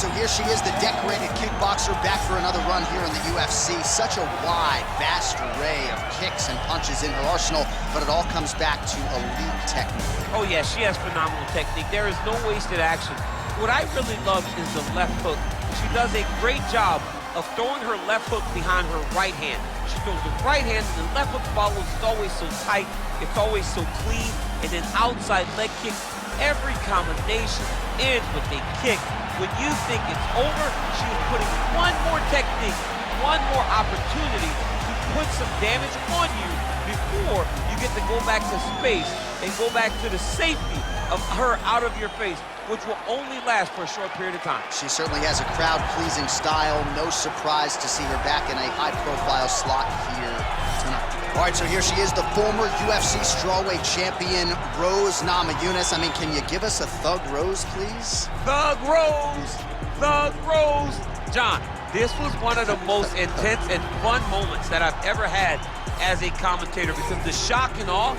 so here she is, the decorated kickboxer, back for another run here in the UFC. Such a wide, vast array of kicks and punches in her arsenal, but it all comes back to elite technique. Oh yeah, she has phenomenal technique. There is no wasted action. What I really love is the left hook. She does a great job of throwing her left hook behind her right hand. She throws the right hand and the left hook follows. It's always so tight. It's always so clean. And then outside leg kick. Every combination ends with a kick. When you think it's over, she is putting one more technique, one more opportunity to put some damage on you before you get to go back to space and go back to the safety of her out of your face, which will only last for a short period of time. She certainly has a crowd-pleasing style. No surprise to see her back in a high-profile slot here tonight. All right, so here she is, the former UFC strawweight champion, Rose Namajunas. I mean, can you give us a Thug Rose, please? Thug Rose! Thug Rose! John, this was one of the most intense and fun moments that I've ever had as a commentator because the shock and awe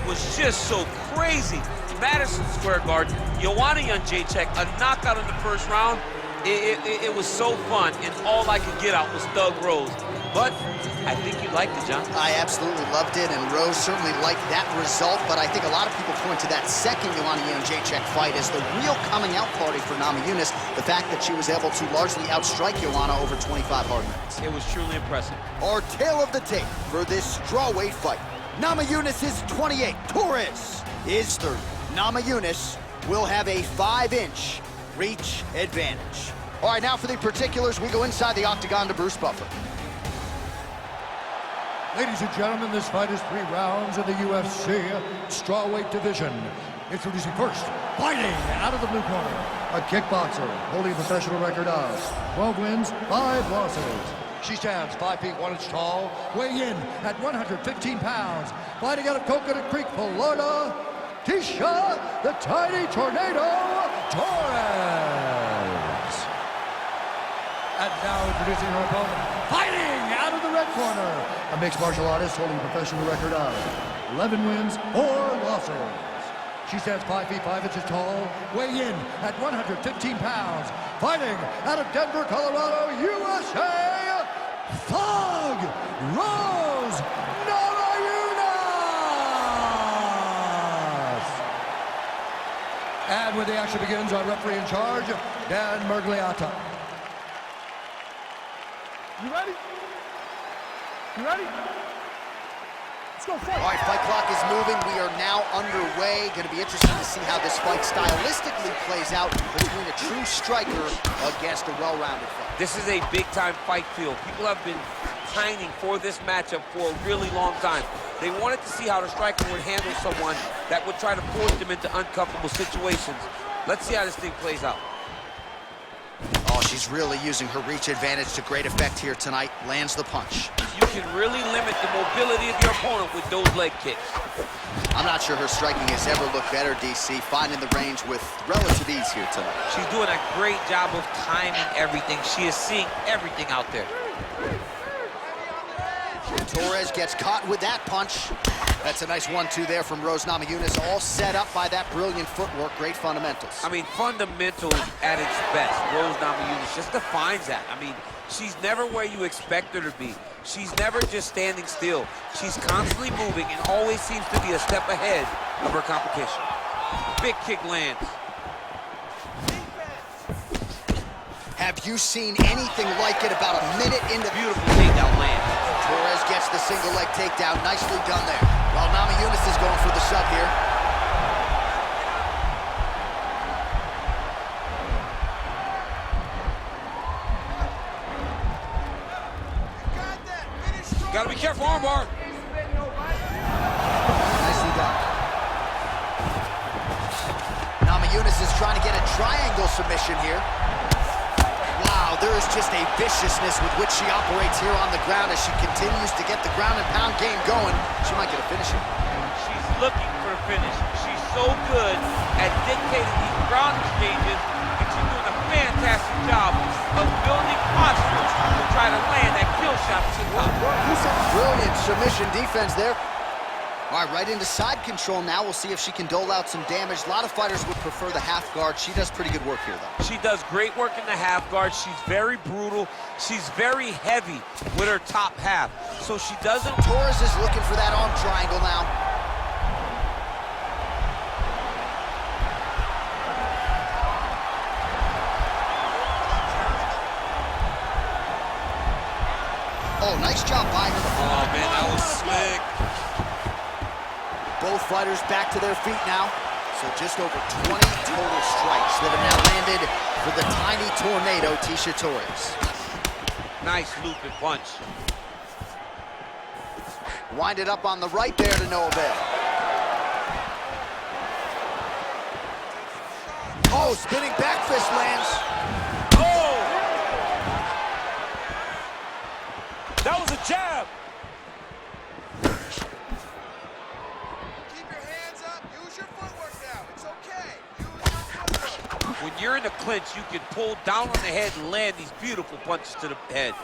was just so crazy. Madison Square Garden, Joanna Jędrzejczyk, a knockout in the first round. It was so fun, and all I could get out was Thug Rose. But I think you liked it, John. I absolutely loved it, and Rose certainly liked that result, but I think a lot of people point to that second Joanna Jędrzejczyk fight as the real coming out party for Namajunas, the fact that she was able to largely outstrike Joanna over 25 hard minutes. It was truly impressive. Our tale of the tape for this strawweight fight. Namajunas is 28, Torres is 30. Namajunas will have a 5-inch reach advantage. All right, now for the particulars, we go inside the octagon to Bruce Buffer. Ladies and gentlemen, this fight is 3 rounds in the UFC strawweight division. Introducing first, fighting out of the blue corner, a kickboxer holding a professional record of 12 wins, 5 losses. She stands 5 feet 1 inch tall, weighing in at 115 pounds, fighting out of Coconut Creek, Florida, Tecia, the tiny tornado, Torres. And now introducing her opponent, fighting out of the red corner, a mixed martial artist holding a professional record of 11 wins, 4 losses. She stands 5 feet 5 inches tall, weighing in at 115 pounds, fighting out of Denver, Colorado, USA, Thug Rose Namajunas! And when the action begins, our referee in charge, Dan Mergliata. You ready? You ready? Let's go fight. All right, fight clock is moving. We are now underway. Going to be interesting to see how this fight stylistically plays out between a true striker against a well-rounded fighter. This is a big-time fight field. People have been pining for this matchup for a really long time. They wanted to see how the striker would handle someone that would try to force them into uncomfortable situations. Let's see how this thing plays out. Oh, she's really using her reach advantage to great effect here tonight. Lands the punch. You can really limit the mobility of your opponent with those leg kicks. I'm not sure her striking has ever looked better, DC, finding the range with relative ease here tonight. She's doing a great job of timing everything. She is seeing everything out there. Torres gets caught with that punch. That's a nice 1-2 there from Rose Namajunas, all set up by that brilliant footwork, great fundamentals. I mean, fundamentals at its best. Rose Namajunas just defines that. I mean, she's never where you expect her to be. She's never just standing still. She's constantly moving and always seems to be a step ahead of her competition. Big kick lands. Have you seen anything like it about a minute into... Beautiful takedown land. Torres gets the single leg takedown. Nicely done there. While Namajunas is going for the sub here. Gotta be careful, armbar. Nicely done. Namajunas is trying to get a triangle submission here. Wow, there is just a viciousness with which she operates here on the ground as she continues to get the ground and pound game going. She might get a finish here. She's looking for a finish. She's so good at dictating these ground exchanges, and she's doing a fantastic job of building posture to try to land that kill shot to the top. Brilliant submission defense there. All right, right into side control now. We'll see if she can dole out some damage. A lot of fighters would prefer the half guard. She does pretty good work here, though. She does great work in the half guard. She's very brutal. She's very heavy with her top half. So she doesn't... Torres is looking for that arm triangle now. Oh, nice job by her. Oh, man, that was slick. Both fighters back to their feet now. So just over 20 total strikes that have now landed for the tiny tornado, Tecia Torres. Nice looping punch. Winded up on the right there to no avail. Oh, spinning back fist lands. Oh! That was a jab. When you're in a clinch, you can pull down on the head and land these beautiful punches to the head.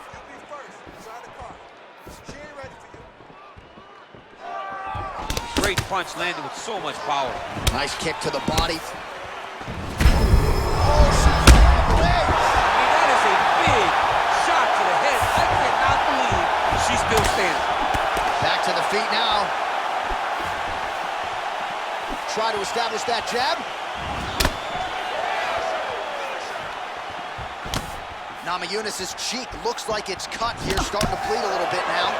Great punch landed with so much power. Nice kick to the body. I mean, that is a big shot to the head. I cannot believe she's still standing. Back to the feet now. Try to establish that jab. Namajunas' cheek looks like it's cut here, starting to bleed a little bit now.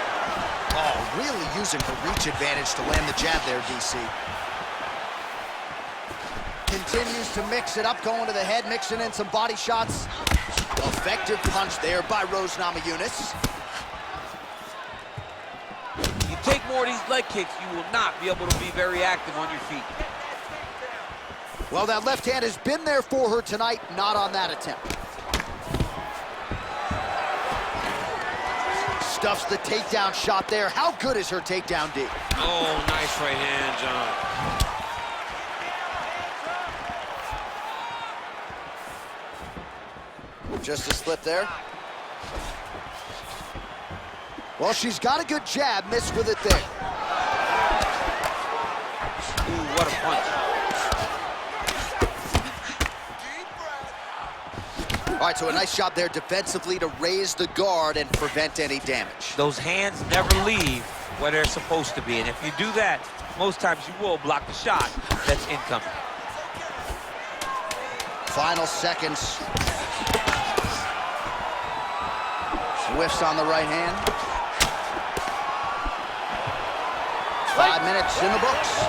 Oh, really using her reach advantage to land the jab there, DC. Continues to mix it up, going to the head, mixing in some body shots. Effective punch there by Rose Namajunas. You take more of these leg kicks, you will not be able to be very active on your feet. Well, that left hand has been there for her tonight, not on that attempt. Stuffs the takedown shot there. How good is her takedown, D? Oh, nice right hand, John. Just a slip there. Well, she's got a good jab, missed with it there. Ooh, what a punch. All right, so a nice job there defensively to raise the guard and prevent any damage. Those hands never leave where they're supposed to be, and if you do that, most times you will block the shot that's incoming. Final seconds. Whiffs on the right hand. 5 minutes in the books.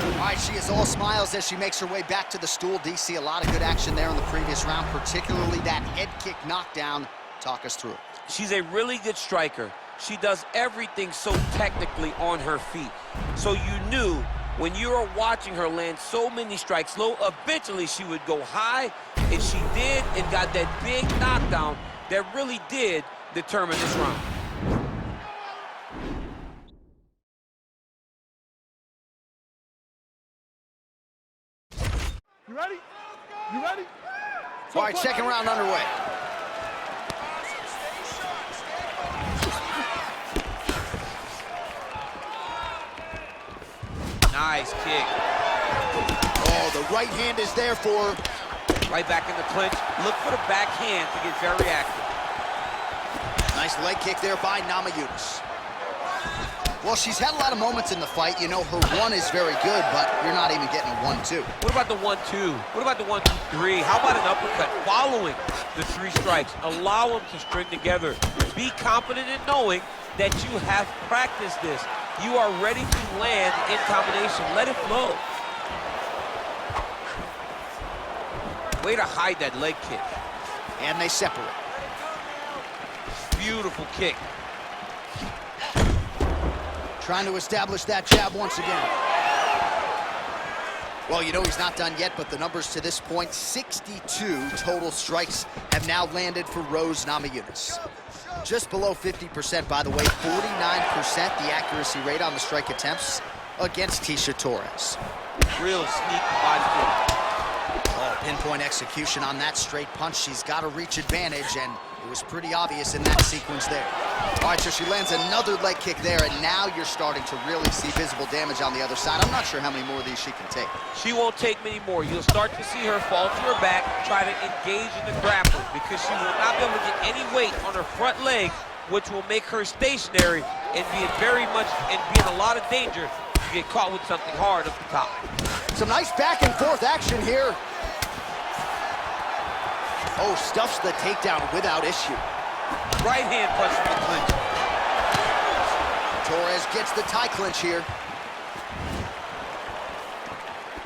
All right, she is all smiles as she makes her way back to the stool. DC, a lot of good action there in the previous round, particularly that head kick knockdown. Talk us through it. She's a really good striker. She does everything so technically on her feet. So you knew when you were watching her land so many strikes low, eventually she would go high, and she did, and got that big knockdown that really did determine this round. You ready? You ready? All right, second round underway. Nice kick. Oh, the right hand is there for her. Right back in the clinch. Look for the back hand to get very active. Nice leg kick there by Namajunas. Well, she's had a lot of moments in the fight. You know, her one is very good, but you're not even getting a 1-2. What about the 1-2? What about the 1-2-3? How about an uppercut following the 3 strikes? Allow them to string together. Be confident in knowing that you have practiced this. You are ready to land in combination. Let it flow. Way to hide that leg kick. And they separate. Beautiful kick. Trying to establish that jab once again. Well, you know he's not done yet, but the numbers to this point, 62 total strikes have now landed for Rose Namajunas. Just below 50%, by the way, 49% the accuracy rate on the strike attempts against Tecia Torres. Real sneaky body kick. Oh, Pinpoint execution on that straight punch. She's got a reach advantage, and it was pretty obvious in that sequence there. All right, so she lands another leg kick there, and now you're starting to really see visible damage on the other side. I'm not sure how many more of these she can take. She won't take many more. You'll start to see her fall to her back, try to engage in the grappling, because she will not be able to get any weight on her front leg, which will make her stationary and be in a lot of danger to get caught with something hard up the top. Some nice back and forth action here. Oh, stuffs the takedown without issue. Right hand punch from the clinch. Torres gets the tie clinch here.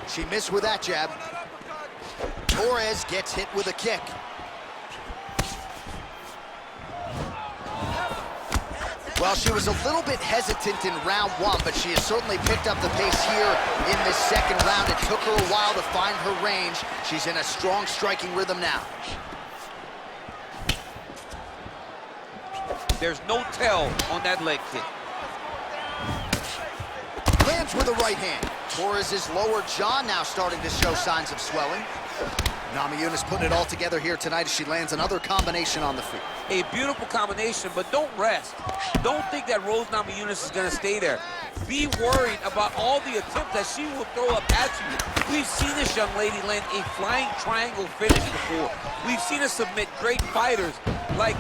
She missed with that jab. Torres gets hit with a kick. Well, she was a little bit hesitant in round one, but she has certainly picked up the pace here in this second round. It took her a while to find her range. She's in a strong striking rhythm now. There's no tell on that leg kick. Lands with a right hand. Torres' lower jaw now starting to show signs of swelling. Namajunas putting it all together here tonight as she lands another combination on the feet. A beautiful combination, but don't rest. Don't think that Rose Namajunas is going to stay there. Be worried about all the attempts that she will throw up at you. We've seen this young lady land a flying triangle finish before. We've seen her submit great fighters like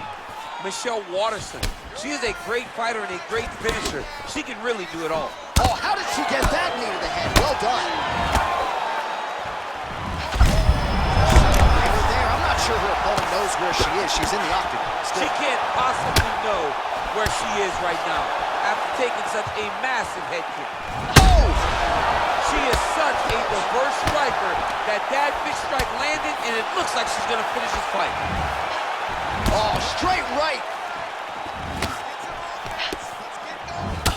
Michelle Waterson. She is a great fighter and a great finisher. She can really do it all. Oh, how did she get that knee to the head? Well done. Sure her opponent knows where she is. She's in the octagon. She can't possibly know where she is right now after taking such a massive head kick. Oh! She is such a diverse striker that big strike landed, and it looks like she's going to finish this fight. Oh, straight right.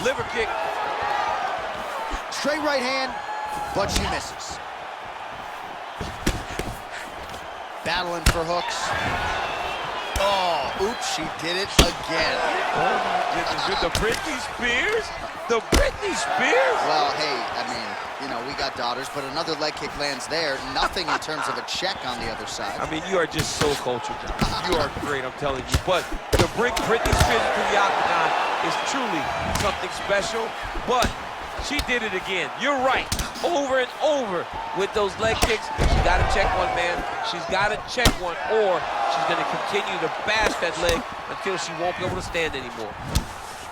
Liver kick. Straight right hand, but she misses. Battling for hooks. Oh, oops, she did it again. Oh my goodness, with the Britney Spears? The Britney Spears? Well, hey, I mean, you know, we got daughters, but another leg kick lands there. Nothing in terms of a check on the other side. I mean, you are just so cultured, John. You are great, I'm telling you. But to bring Britney Spears into the octagon is truly something special, but she did it again. You're right. Over and over with those leg kicks. She's got to check one, man. She's got to check one, or she's going to continue to bash that leg until she won't be able to stand anymore.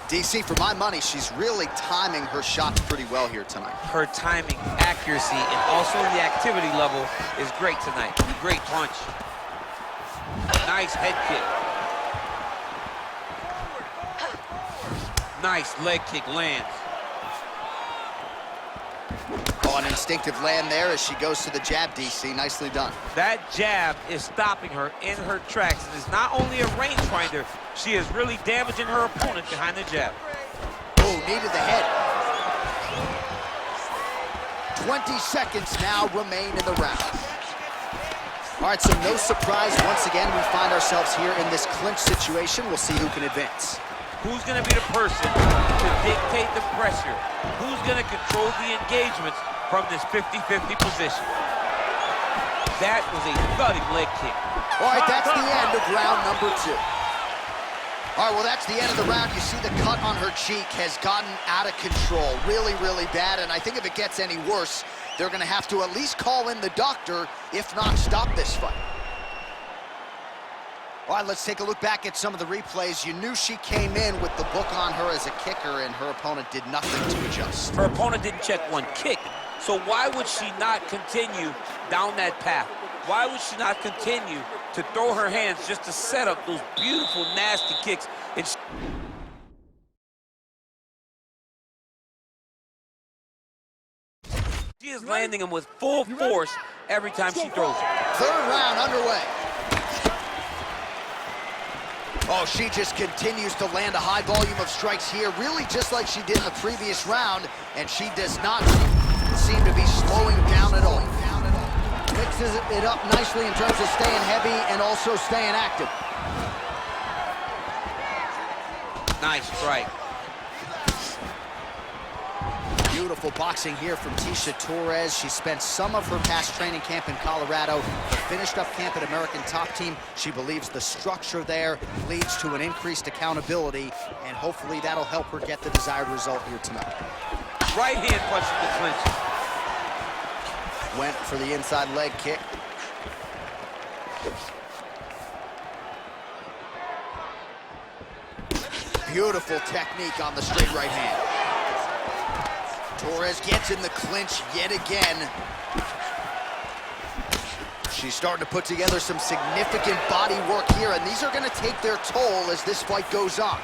DC, for my money, she's really timing her shots pretty well here tonight. Her timing, accuracy, and also the activity level is great tonight. Great punch. Nice head kick. Nice leg kick lands. Oh, an instinctive land there as she goes to the jab, DC. Nicely done. That jab is stopping her in her tracks. And is not only a rangefinder, she is really damaging her opponent behind the jab. Oh, knee to the head. 20 seconds now remain in the round. All right, so no surprise. Once again, we find ourselves here in this clinch situation. We'll see who can advance. Who's going to be the person to dictate the pressure? Who's going to control the engagements from this 50-50 position? That was a thudding leg kick. All right, that's the end of round number 2. All right, well, that's the end of the round. You see the cut on her cheek has gotten out of control. Really, really bad, and I think if it gets any worse, they're going to have to at least call in the doctor, if not stop this fight. All right, let's take a look back at some of the replays. You knew she came in with the book on her as a kicker, and her opponent did nothing to adjust. Her opponent didn't check one kick, so why would she not continue down that path? Why would she not continue to throw her hands just to set up those beautiful, nasty kicks? She is landing them with full force every time she throws them. Third round underway. Oh, she just continues to land a high volume of strikes here, really just like she did in the previous round, and she does not seem to be slowing down at all. Mixes it up nicely in terms of staying heavy and also staying active. Nice strike. Beautiful boxing here from Tecia Torres. She spent some of her past training camp in Colorado, but finished up camp at American Top Team. She believes the structure there leads to an increased accountability, and hopefully that'll help her get the desired result here tonight. Right hand punch in the clinch. Went for the inside leg kick. Beautiful technique on the straight right hand. Torres gets in the clinch yet again. She's starting to put together some significant body work here, and these are going to take their toll as this fight goes on.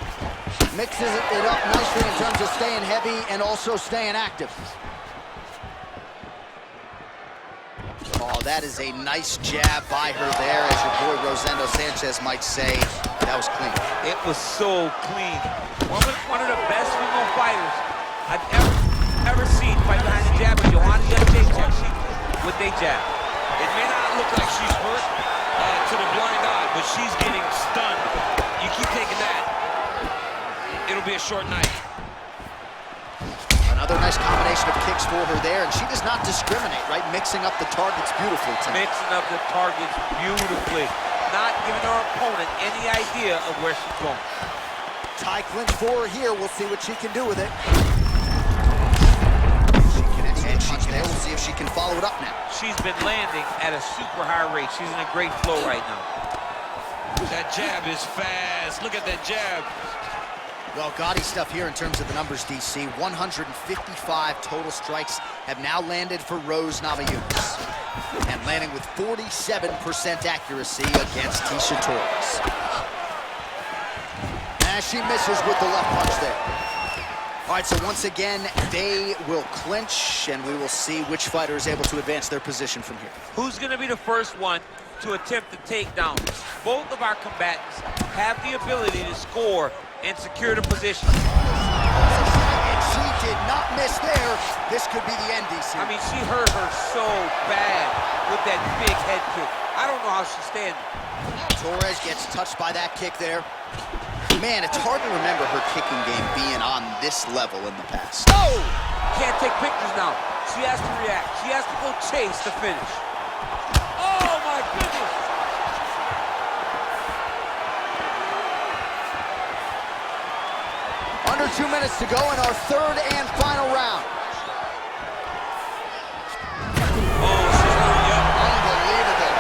Mixes it up nicely in terms of staying heavy and also staying active. Oh, that is a nice jab by her there, as your boy Rosendo Sanchez might say. That was clean. It was so clean. One of the best female fighters I've ever seen fight behind the jab. And Johanna Jacek with a jab. It may not look like she's hurt to the blind eye, but she's getting stunned. You keep taking that, it'll be a short night. Another nice combination of kicks for her there, and she does not discriminate, right? Mixing up the targets beautifully tonight. Mixing up the targets beautifully. Not giving her opponent any idea of where she's going. Tie clinch for her here. We'll see what she can do with it. She connects and punch there. We'll see if she can follow it up now. She's been landing at a super high rate. She's in a great flow right now. That jab is fast. Look at that jab. Well, gaudy stuff here in terms of the numbers, DC. 155 total strikes have now landed for Rose Namajunas, and landing with 47% accuracy against Tecia Torres. As she misses with the left punch there. All right, so once again, they will clinch, and we will see which fighter is able to advance their position from here. Who's going to be the first one to attempt the takedown? Both of our combatants have the ability to score and secure the position. And she did not miss there. This could be the end, DC. I mean, she hurt her so bad with that big head kick. I don't know how she's standing. Torres gets touched by that kick there. Man, it's hard to remember her kicking game being on this level in the past. Oh! Can't take pictures now. She has to react. She has to go chase the finish. Oh, my goodness! Under 2 minutes to go in our third and final round. Oh, she's hurting up. Unbelievable.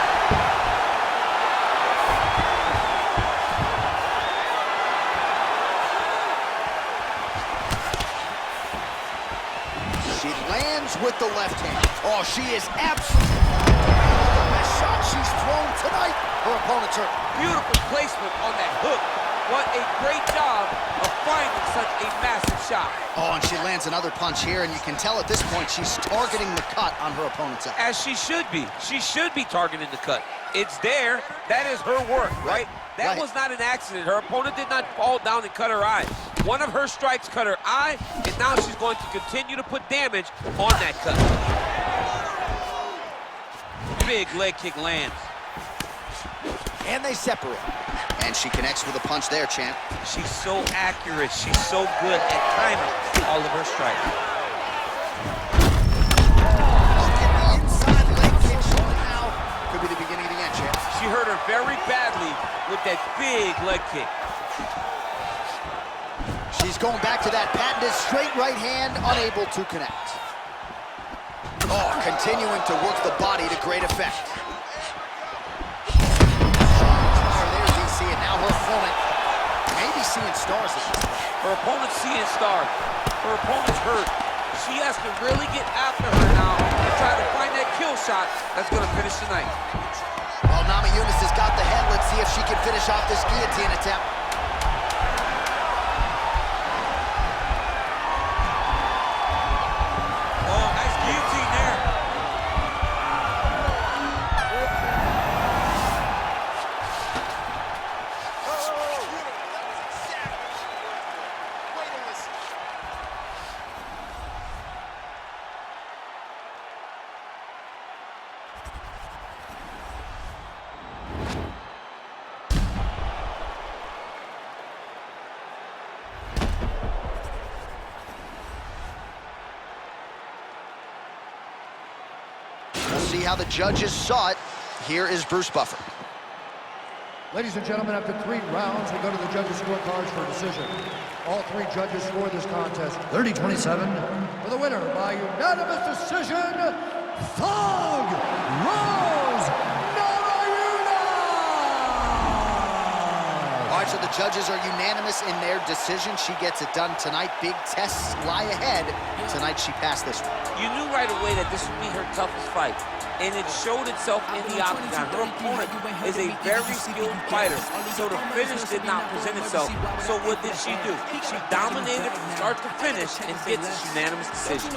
She lands with the left hand. Oh, she is absolutely the best shot she's thrown tonight. Her opponent's hurt. Beautiful placement on that hook. What a great job of finding such a massive shot. Oh, and she lands another punch here, and you can tell at this point she's targeting the cut on her opponent's eye. As she should be. She should be targeting the cut. It's there. That is her work, right? That was not an accident. Her opponent did not fall down and cut her eye. One of her strikes cut her eye, and now she's going to continue to put damage on that cut. Big leg kick lands. And they separate. And she connects with a punch there, champ. She's so accurate. She's so good at timing all of her strikes. Look at the inside leg kick showing now. Could be the beginning of the end, champ. She hurt her very badly with that big leg kick. She's going back to that patented straight right hand, unable to connect. Oh, continuing to work the body to great effect. And now her opponent may be seeing stars at this point. Her opponent's seeing stars. Her opponent's hurt. She has to really get after her now and try to find that kill shot that's going to finish tonight. Well, Namajunas has got the head. Let's see if she can finish off this guillotine attempt. Oh, nice guillotine there. see how the judges saw it. Here is Bruce Buffer. Ladies and gentlemen, after 3 rounds, we go to the judges' scorecards for a decision. All 3 judges scored this contest 30-27 for the winner by unanimous decision, Thug Rose Namajunas! All right, so the judges are unanimous in their decision. She gets it done tonight. Big tests lie ahead. Tonight, she passed this one. You knew right away that this would be her toughest fight, and it showed itself in the octagon. Her opponent is a very skilled fighter, so the finish did not present itself. So what did she do? She dominated from start to finish and gets a unanimous decision.